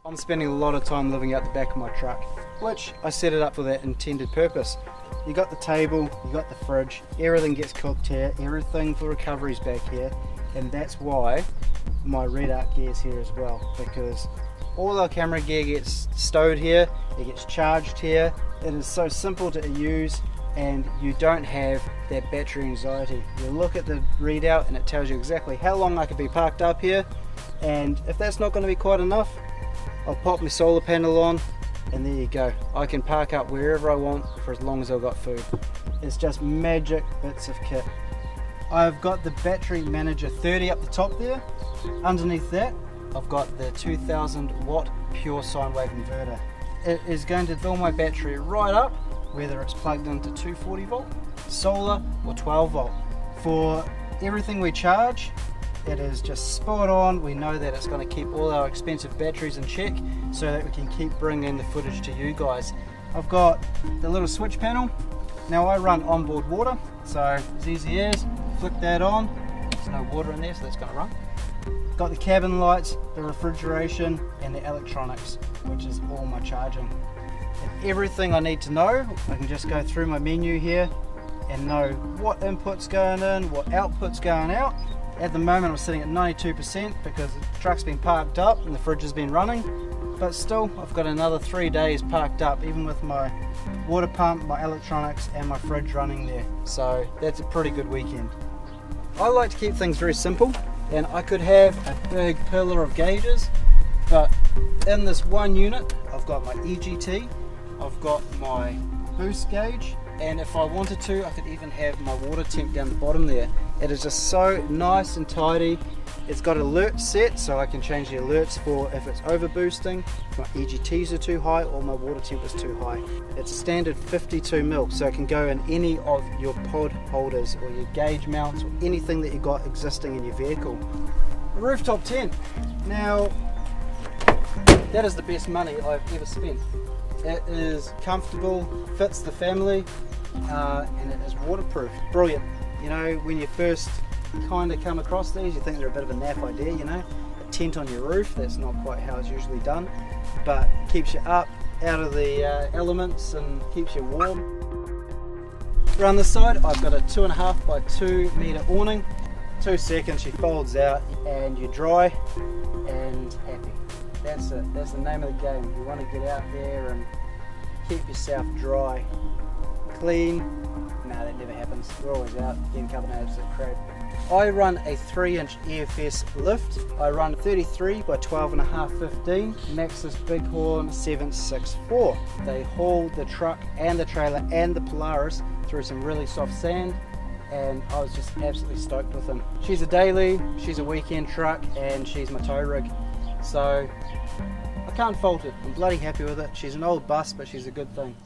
I'm spending a lot of time living out the back of my truck, which I set it up for that intended purpose. You got the table, you got the fridge, everything gets cooked here, everything for recovery's back here, and that's why my REDARC gear's here as well, because all our camera gear gets stowed here, it gets charged here. It is so simple to use and you don't have that battery anxiety. You look at the readout and it tells you exactly how long I could be parked up here, and if that's not going to be quite enough, I'll pop my solar panel on and there you go. I can park up wherever I want for as long as I've got food. It's just magic bits of kit. I've got the Battery Manager30 up the top there. Underneath that I've got the 2000 watt Pure Sine Wave Inverter. It is going to fill my battery right up, whether it's plugged into 240 volt, solar or 12 volt. For everything we charge, it is just spot on. We know that it's going to keep all our expensive batteries in check so that we can keep bringing the footage to you guys. I've got the little switch panel. Now I run onboard water, so as easy as flick that on. There's no water in there, so that's going to run. Got the cabin lights, the refrigeration and the electronics, which is all my charging. And everything I need to know, I can just go through my menu here and know what input's going in, what output's going out. At the moment I'm sitting at 92% because the truck's been parked up and the fridge has been running, but still I've got another 3 days parked up, even with my water pump, my electronics and my fridge running there. So that's a pretty good weekend. I like to keep things very simple, and I could have a big pillar of gauges, but in this one unit I've got my EGT, I've got my boost gauge, and if I wanted to I could even have my water temp down the bottom there. It is just so nice and tidy. It's got alerts set so I can change the alerts for if it's over boosting, if my EGTs are too high or my water temp is too high. It's a standard 52mm, so it can go in any of your pod holders or your gauge mounts or anything that you got existing in your vehicle. A rooftop tent. Now that is the best money I've ever spent. It is comfortable, fits the family, and it is waterproof. Brilliant. You know, when you first kind of come across these, you think they're a bit of a naff idea, you know, a tent on your roof. That's not quite how it's usually done, but it keeps you up out of the elements and keeps you warm. Around this side I've got a 2.5 by 2 meter awning. 2 seconds, she folds out and you're dry and happy. That's it. That's the name of the game. You want to get out there and keep yourself dry, clean. No, that never happens. We're always out getting a couple of absolute crap. I run a 3-inch EFS lift. I run 33 by 12.5 15 Maxxis Bighorn 764. They haul the truck and the trailer and the Polaris through some really soft sand, and I was just absolutely stoked with them. She's a daily, she's a weekend truck, and she's my tow rig. So I can't fault it. I'm bloody happy with it. She's an old bus, but she's a good thing.